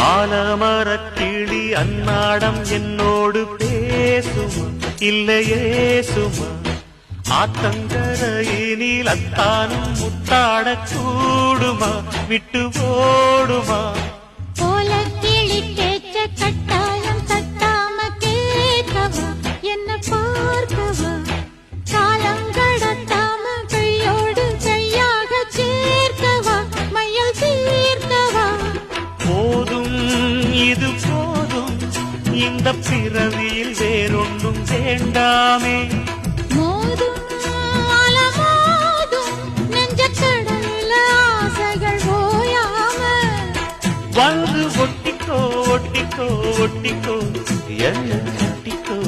ஆலமரக்கிளி அன்னாடம் என்னோடு பேசுமா இல்லையே சுமா ஆத்தங்கரையினில் அத்தானும் முத்தாட கூடுமா விட்டு ஓடுமா போல கிளி கேட்க கட்டாயம் தட்டாம கேட்கவா என்ன பார்க்கவா காலம் கடத்தாம கையோடு கையாக சேர்க்கவா மையல் தீர்க்கவா போதும் இது போதும் இந்த பிறவியில் வேறொன்றும் வேண்டாமே மோதும் அலமோதும் நெஞ்ச கடல்ல ஆசைகள் ஓயாம வந்து ஒட்டிக்கோ ஒட்டிக்கோ ஒட்டிக்கோ என்ன ஒட்டிக்கோ